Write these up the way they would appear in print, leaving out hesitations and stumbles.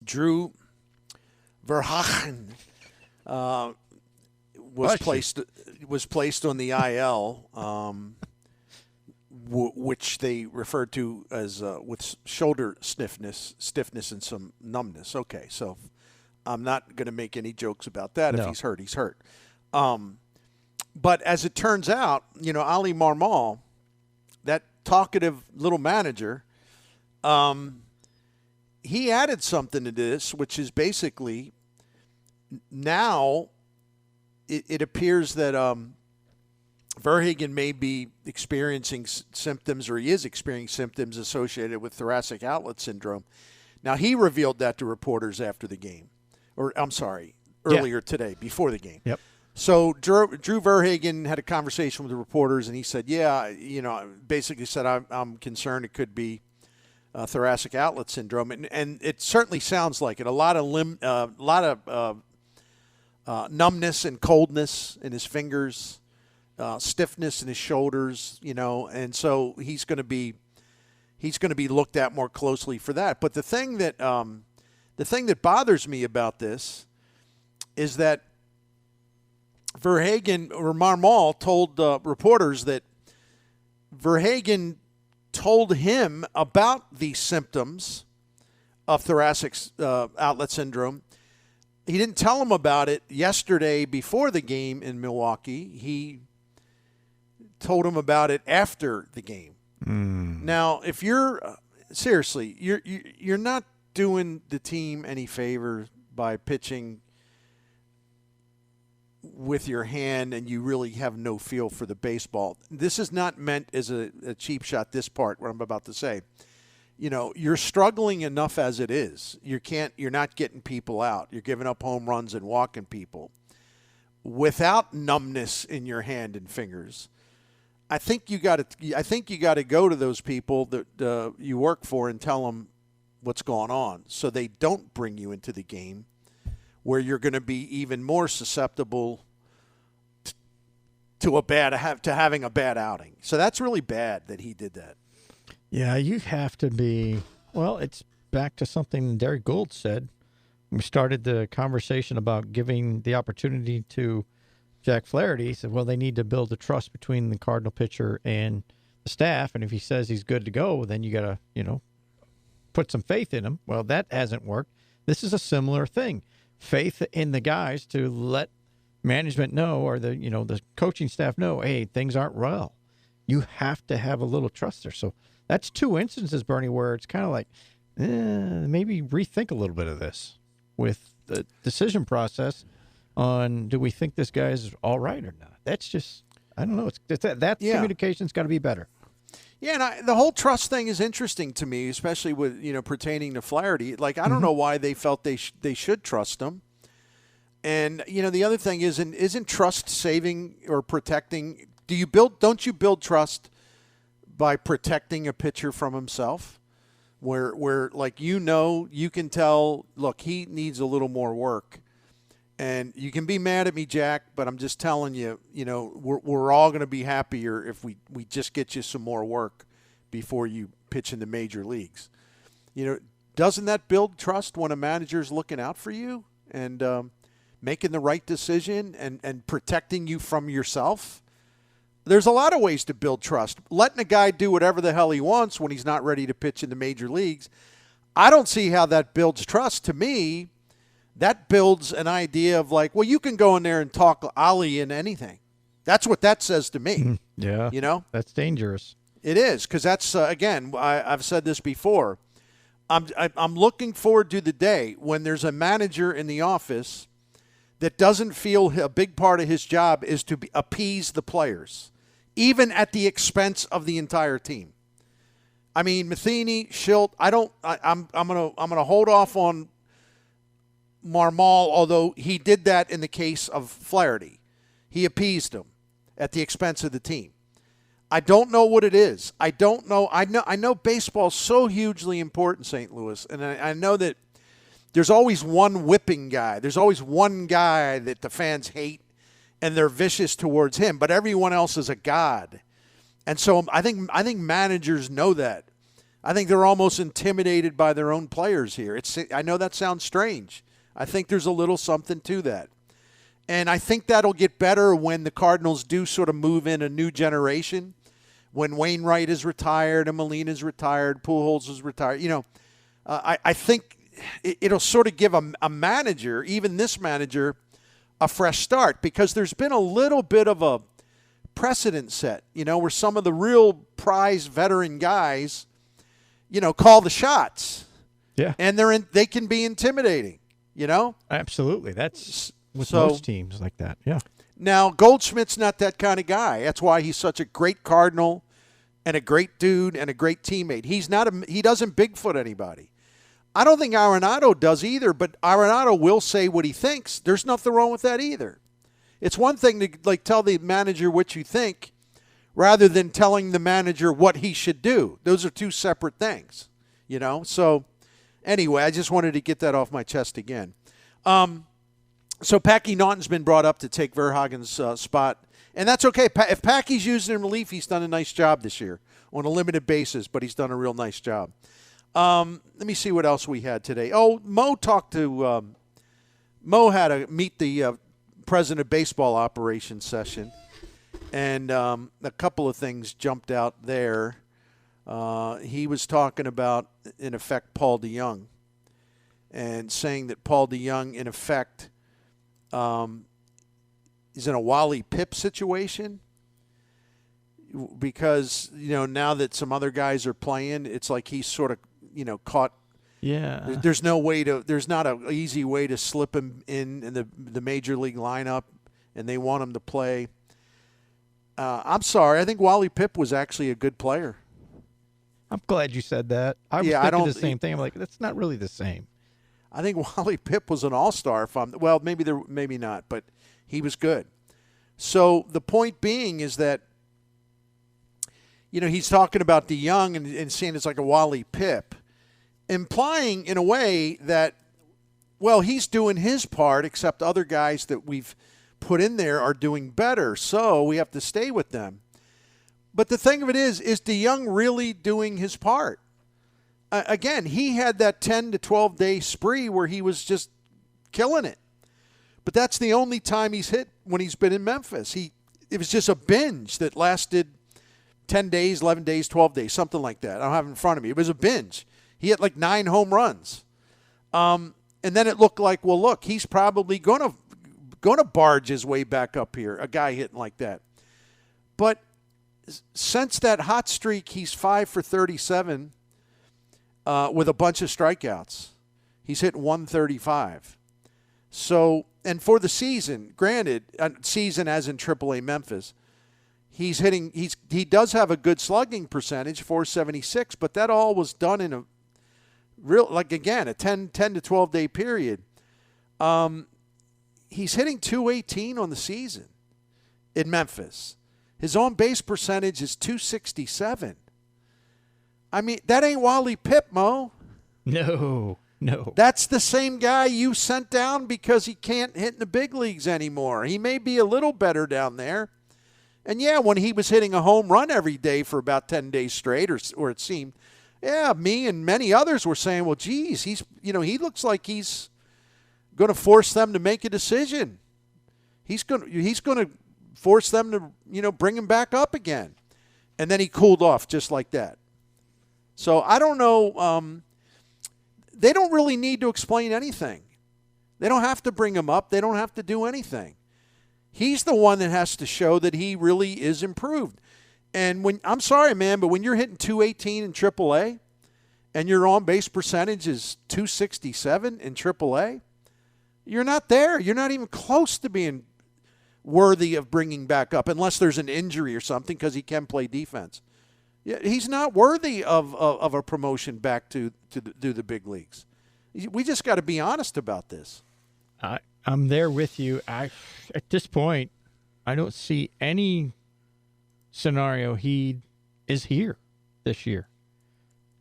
Drew Verhagen was placed on the IL, which they referred to as with shoulder stiffness and some numbness. Okay, so I'm not going to make any jokes about that. No. If he's hurt, he's hurt. But as it turns out, Ali Marmol, that talkative little manager, he added something to this, which is basically now it appears that Verhagen may be experiencing symptoms, or he is experiencing symptoms associated with thoracic outlet syndrome. Now, he revealed that to reporters after the game, earlier today, before the game. Yep. So Drew Verhagen had a conversation with the reporters, and he said, basically said, I'm concerned it could be thoracic outlet syndrome, and it certainly sounds like it. A lot of numbness and coldness in his fingers, stiffness in his shoulders, and so he's going to be looked at more closely for that. But the thing that bothers me about this is that Verhagen or Marmol told reporters that Verhagen told him about the symptoms of thoracic outlet syndrome. He didn't tell him about it yesterday before the game in Milwaukee. He told him about it after the game. Now, if you're seriously, you're not doing the team any favor by pitching with your hand and you really have no feel for the baseball. This is not meant as a cheap shot, this part, what I'm about to say. You're struggling enough as it is. You're not getting people out. You're giving up home runs and walking people. Without numbness in your hand and fingers, I think you got to go to those people that you work for and tell them what's going on, so they don't bring you into the game where you're going to be even more susceptible to having a bad outing. So that's really bad that he did that. Yeah, you have to be. Well, it's back to something Derek Gould said. We started the conversation about giving the opportunity to Jack Flaherty. He said, well, they need to build a trust between the Cardinal pitcher and the staff. And if he says he's good to go, then you got to, put some faith in him. Well, that hasn't worked. This is a similar thing. Faith in the guys to let management know, or the coaching staff know, hey, things aren't well. You have to have a little trust there. So that's two instances, Bernie, where it's kind of like, maybe rethink a little bit of this with the decision process on, do we think this guy's all right or not? That's just, I don't know. Communication's got to be better. Yeah, and the whole trust thing is interesting to me, especially with pertaining to Flaherty. Like, I don't know why they felt they should trust him. And the other thing isn't trust saving or protecting? Don't you build trust by protecting a pitcher from himself? Where like you can tell, look, he needs a little more work. And you can be mad at me, Jack, but I'm just telling you, we're all going to be happier if we just get you some more work before you pitch in the major leagues. Doesn't that build trust when a manager's looking out for you and making the right decision and protecting you from yourself? There's a lot of ways to build trust. Letting a guy do whatever the hell he wants when he's not ready to pitch in the major leagues, I don't see how that builds trust. To me, that builds an idea of like, well, you can go in there and talk Ali in anything. That's what that says to me. Yeah. That's dangerous. It is, because that's, again, I've said this before. I'm looking forward to the day when there's a manager in the office that doesn't feel a big part of his job is to appease the players, even at the expense of the entire team. I mean, Matheny, Schilt, I'm gonna hold off on Marmol, although he did that in the case of Flaherty. He appeased him at the expense of the team. I don't know what it is. I don't know. I know baseball's so hugely important, St. Louis, and I know that there's always one whipping guy. There's always one guy that the fans hate, and they're vicious towards him, but everyone else is a god. And so I think managers know that. I think they're almost intimidated by their own players here. I know that sounds strange. I think there's a little something to that. And I think that'll get better when the Cardinals do sort of move in a new generation. When Wainwright is retired and Molina's retired, Pujols is retired. I think it'll sort of give a manager, even this manager, a fresh start, because there's been a little bit of a precedent set, where some of the real prized veteran guys, call the shots. Yeah. And they can be intimidating, Absolutely. That's with most teams like that. Yeah. Now, Goldschmidt's not that kind of guy. That's why he's such a great Cardinal and a great dude and a great teammate. He doesn't Bigfoot anybody. I don't think Arenado does either, but Arenado will say what he thinks. There's nothing wrong with that either. It's one thing to tell the manager what you think rather than telling the manager what he should do. Those are two separate things, So anyway, I just wanted to get that off my chest again. So Packy Naughton's been brought up to take Verhagen's spot, and that's okay. If Packy's used in relief, he's done a nice job this year on a limited basis, but he's done a real nice job. Let me see what else we had today. Oh, Mo had to meet the president of baseball operations session, and a couple of things jumped out there. He was talking about, in effect, Paul DeJong, and saying that Paul DeJong, in effect, is in a Wally Pipp situation because, now that some other guys are playing, it's like he's sort of, caught. Yeah. There's not an easy way to slip him in the major league lineup, and they want him to play. I'm sorry. I think Wally Pipp was actually a good player. I'm glad you said that. I was thinking the same thing. I'm like, that's not really the same. I think Wally Pipp was an all-star. Maybe not, but he was good. So the point being is that, he's talking about DeJong and saying it's like a Wally Pipp, implying in a way that, well, he's doing his part, except other guys that we've put in there are doing better, so we have to stay with them. But the thing of it is DeJong really doing his part? Again, he had that 10 to 12 day spree where he was just killing it. But that's the only time he's hit when he's been in Memphis. It was just a binge that lasted 10 days, 11 days, 12 days, something like that. I don't have it in front of me. It was a binge. He hit like 9 home runs. And then it looked like, well, look, he's probably going to barge his way back up here, a guy hitting like that. But since that hot streak, he's 5 for 37 with a bunch of strikeouts. He's hit 135. So, and for the season, granted, season as in AAA Memphis, he does have a good slugging percentage, 476, but that all was done in a a 10 to 12 day period. He's hitting 218 on the season in Memphis. His on-base percentage is 267. I mean, that ain't Wally Pipp, Mo. No. That's the same guy you sent down because he can't hit in the big leagues anymore. He may be a little better down there. And, yeah, when he was hitting a home run every day for about 10 days straight, or it seemed, yeah, me and many others were saying, well, geez, he looks like he's going to force them to make a decision. He's going to force them to, bring him back up again. And then he cooled off just like that. So I don't know. They don't really need to explain anything. They don't have to bring him up. They don't have to do anything. He's the one that has to show that he really is improved. And I'm sorry, man, but when you're hitting 218 in AAA and your on-base percentage is 267 in AAA, you're not there. You're not even close to being worthy of bringing back up unless there's an injury or something because he can play defense. Yeah, he's not worthy of a promotion back to the big leagues. We just got to be honest about this. I'm there with you. At this point, I don't see any scenario he is here this year,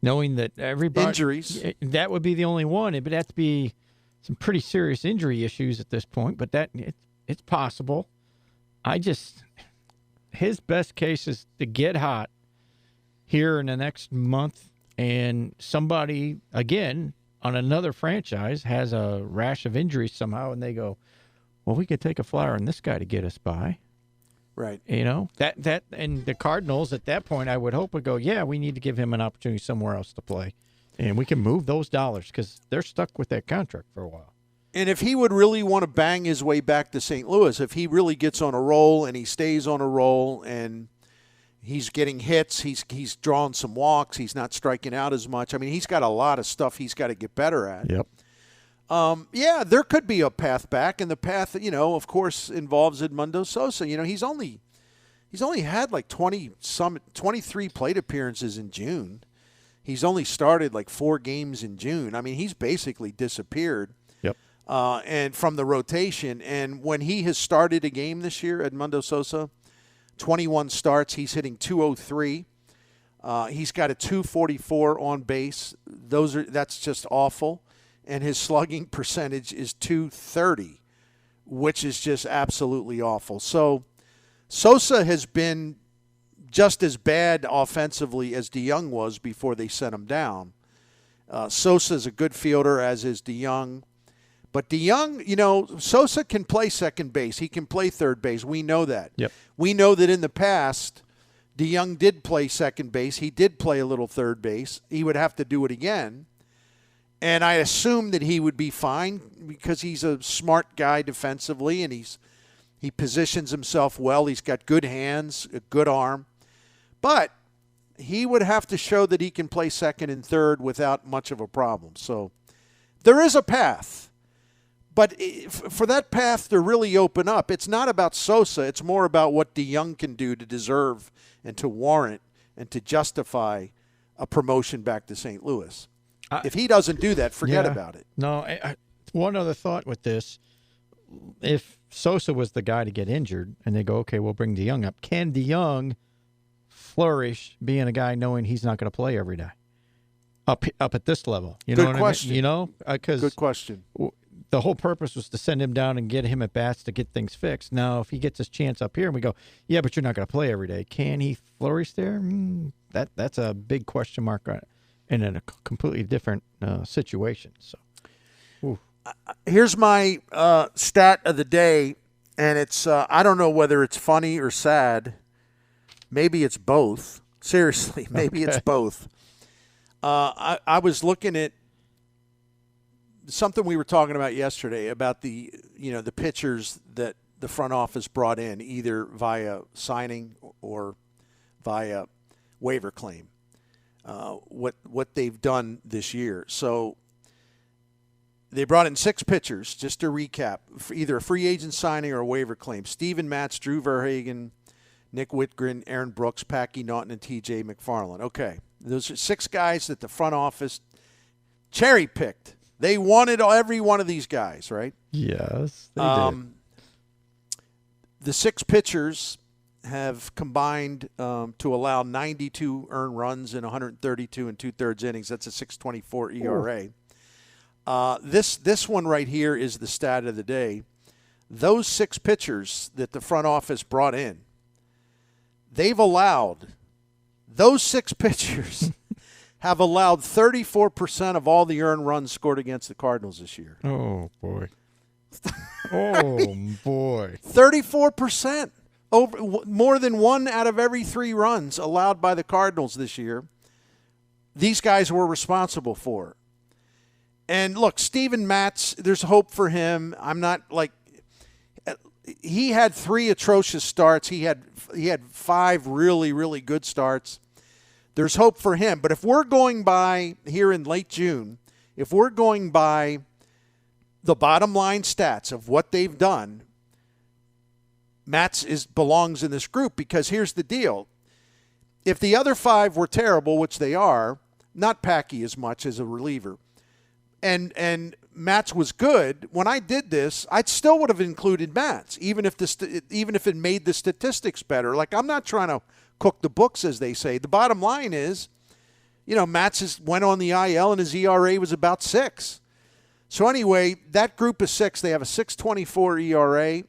knowing that everybody injuries. That would be the only one. It would have to be some pretty serious injury issues at this point, but it's possible. His best case is to get hot here in the next month and somebody, again, on another franchise has a rash of injuries somehow, and they go, well, we could take a flyer on this guy to get us by. Right. You know, that and the Cardinals at that point, I would hope would go, yeah, we need to give him an opportunity somewhere else to play. And we can move those dollars because they're stuck with that contract for a while. And if he would really want to bang his way back to St. Louis, if he really gets on a roll and he stays on a roll and he's getting hits, he's drawing some walks, he's not striking out as much. I mean, he's got a lot of stuff he's got to get better at. Yep. Yeah, there could be a path back, and the path, of course, involves Edmundo Sosa. He's only had like 23 plate appearances in June. He's only started like 4 games in June. I mean, he's basically disappeared. Yep. And from the rotation, and when he has started a game this year, Edmundo Sosa, 21 starts, he's hitting .203. He's got a .244 on base. That's just awful. And his slugging percentage is .230, which is just absolutely awful. So Sosa has been just as bad offensively as DeYoung was before they sent him down. Sosa's a good fielder, as is DeYoung. But DeYoung, Sosa can play second base. He can play third base. We know that. Yep. We know that in the past, DeYoung did play second base. He did play a little third base. He would have to do it again. And I assume that he would be fine because he's a smart guy defensively and he positions himself well. He's got good hands, a good arm. But he would have to show that he can play second and third without much of a problem. So there is a path. But for that path to really open up, it's not about Sosa. It's more about what DeYoung can do to deserve and to warrant and to justify a promotion back to St. Louis. If he doesn't do that, forget about it. No, one other thought with this. If Sosa was the guy to get injured and they go, okay, we'll bring DeYoung up, can DeYoung flourish being a guy knowing he's not going to play every day up at this level? Good question. I mean? Good question. The whole purpose was to send him down and get him at bats to get things fixed. Now, if he gets his chance up here and we go, yeah, but you're not going to play every day, can he flourish there? That's a big question mark and in a completely different situation. So, here's my stat of the day, and it's I don't know whether it's funny or sad. Maybe it's both. Seriously, maybe it's both. I was looking at something we were talking about yesterday about the pitchers that the front office brought in either via signing or via waiver claim. What they've done this year. So they brought in 6 pitchers, just to recap, for either a free agent signing or a waiver claim. Steven Matz, Drew Verhagen, Nick Whitgren, Aaron Brooks, Packy Naughton, and T.J. McFarland. Okay, those are 6 guys that the front office cherry-picked. They wanted every one of these guys, right? Yes, they did. The 6 pitchers have combined to allow 92 earned runs in 132 and 2/3 innings. That's a 6.24 ERA. This one right here is the stat of the day. Those 6 pitchers that the front office brought in, those 6 pitchers have allowed 34% of all the earned runs scored against the Cardinals this year. Oh, boy. Oh, boy. 34%. Over more than 1 out of every 3 runs allowed by the Cardinals this year, these guys were responsible for. And look, Steven Matz, there's hope for him. I'm not like he had 3 atrocious starts. He had 5 really, really good starts. There's hope for him. But if we're going by here in late June, if we're going by the bottom line stats of what they've done, Matz belongs in this group because here's the deal. If the other 5 were terrible, which they are, not Packy as much as a reliever, and Matz was good, when I did this, I still would have included Matz, even if it made the statistics better. Like, I'm not trying to cook the books, as they say. The bottom line is, Matz went on the IL and his ERA was about 6. So anyway, that group of 6, they have a 6.24 ERA.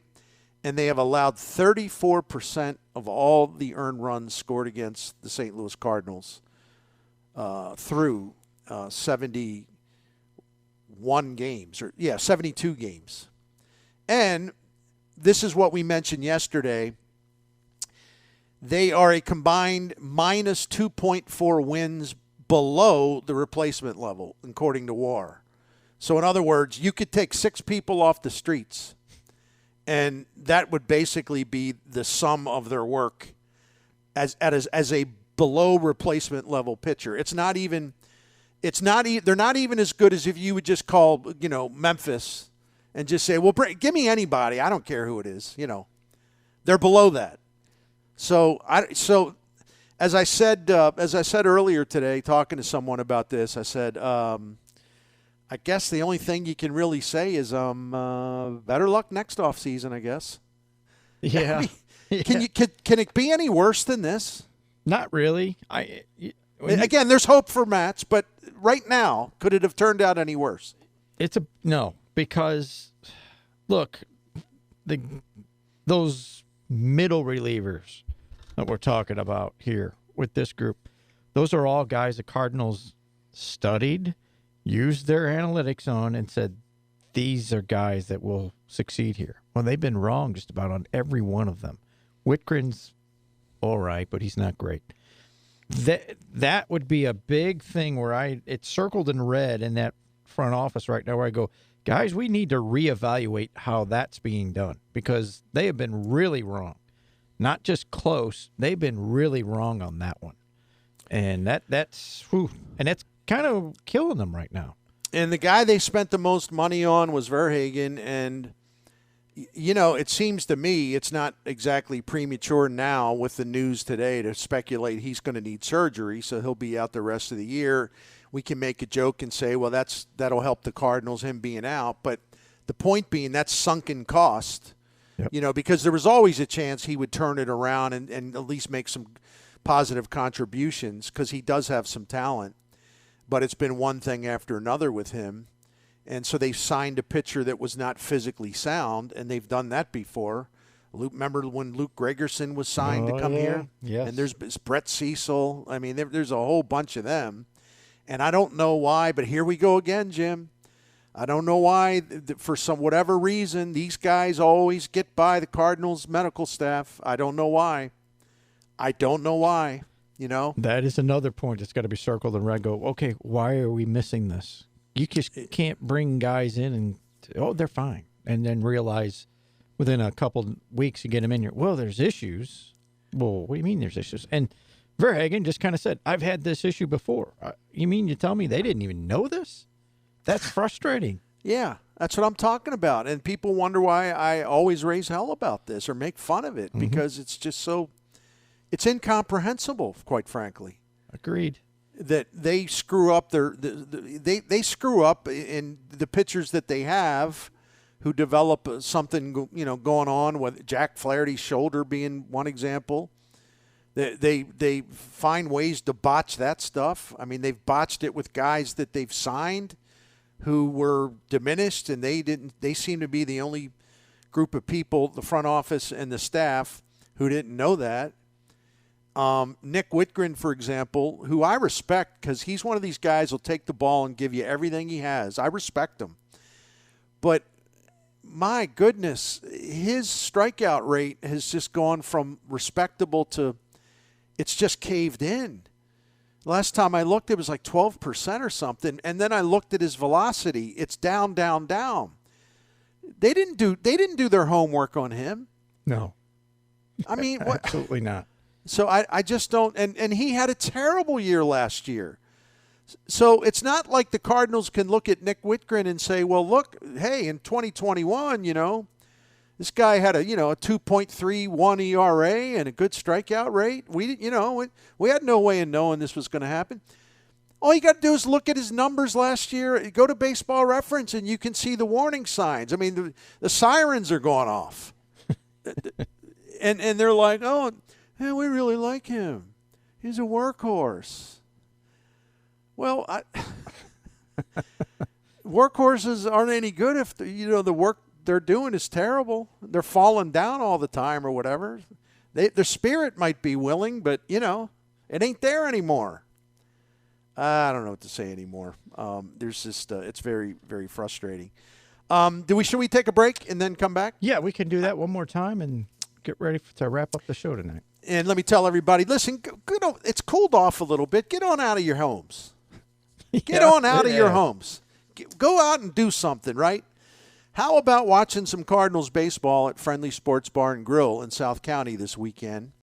And they have allowed 34% of all the earned runs scored against the St. Louis Cardinals through 71 games, 72 games. And this is what we mentioned yesterday. They are a combined minus 2.4 wins below the replacement level, according to WAR. So in other words, you could take 6 people off the streets, and that would basically be the sum of their work as a below replacement level pitcher. They're not even as good as if you would just call, Memphis and just say, well, give me anybody. I don't care who it is. They're below that. So as I said earlier today, talking to someone about this, I said, I guess the only thing you can really say is better luck next offseason, I guess. Yeah. Can it be any worse than this? Not really. Again, there's hope for Mats, but right now, could it have turned out any worse? No, because look, those middle relievers that we're talking about here with this group, those are all guys the Cardinals studied, used their analytics on, and said, these are guys that will succeed here. Well, they've been wrong just about on every one of them. Whitgren's all right, but he's not great. That would be a big thing where it's circled in red in that front office right now where I go, guys, we need to reevaluate how that's being done because they have been really wrong. Not just close, they've been really wrong on that one. And that's kind of killing them right now. And the guy they spent the most money on was Verhagen, and it seems to me it's not exactly premature now with the news today to speculate he's going to need surgery, so he'll be out the rest of the year. We can make a joke and say, well, that'll help the Cardinals, him being out. But the point being, that's sunken cost, because there was always a chance he would turn it around and at least make some positive contributions because he does have some talent. But it's been one thing after another with him. And so they signed a pitcher that was not physically sound, and they've done that before. Remember when Luke Gregerson was signed to come here? Yes. And there's Brett Cecil. I mean, there's a whole bunch of them. And I don't know why, but here we go again, Jim. I don't know why. For whatever reason, these guys always get by the Cardinals medical staff. I don't know why. That is another point that's got to be circled in red. Go, okay, why are we missing this? You just can't bring guys in and, they're fine. And then realize within a couple weeks you get them in here, well, there's issues. Well, what do you mean there's issues? And Verhagen just kind of said, I've had this issue before. You mean you tell me they didn't even know this? That's frustrating. Yeah, that's what I'm talking about. And people wonder why I always raise hell about this or make fun of it because it's just it's incomprehensible, quite frankly. Agreed. That they screw up they screw up in the pitchers that they have who develop something going on with Jack Flaherty's shoulder being one example. They find ways to botch that stuff. I mean, they've botched it with guys that they've signed who were diminished, and they seem to be the only group of people, the front office and the staff, who didn't know that. Nick Whitgren, for example, who I respect because he's one of these guys who'll take the ball and give you everything he has. I respect him. But my goodness, his strikeout rate has just gone from respectable to it's just caved in. Last time I looked, it was like 12% or something. And then I looked at his velocity. It's down, down, down. They didn't do their homework on him. No. I mean, what? Absolutely not. So I just don't, and he had a terrible year last year. So it's not like the Cardinals can look at Nick Whitgren and say, well, look, hey, in 2021, this guy had a 2.31 ERA and a good strikeout rate. We had no way of knowing this was going to happen. All you got to do is look at his numbers last year. Go to Baseball Reference, and you can see the warning signs. I mean, the sirens are going off. and they're like, oh, hey, we really like him. He's a workhorse. Well, workhorses aren't any good if the work they're doing is terrible. They're falling down all the time or whatever. Their spirit might be willing, but it ain't there anymore. I don't know what to say anymore. There's just it's very, very frustrating. Should we take a break and then come back? Yeah, we can do that one more time and get ready to wrap up the show tonight. And let me tell everybody, listen, it's cooled off a little bit. Get on out of your homes. Get on out of your homes. Go out and do something, right? How about watching some Cardinals baseball at Friendly Sports Bar and Grill in South County this weekend?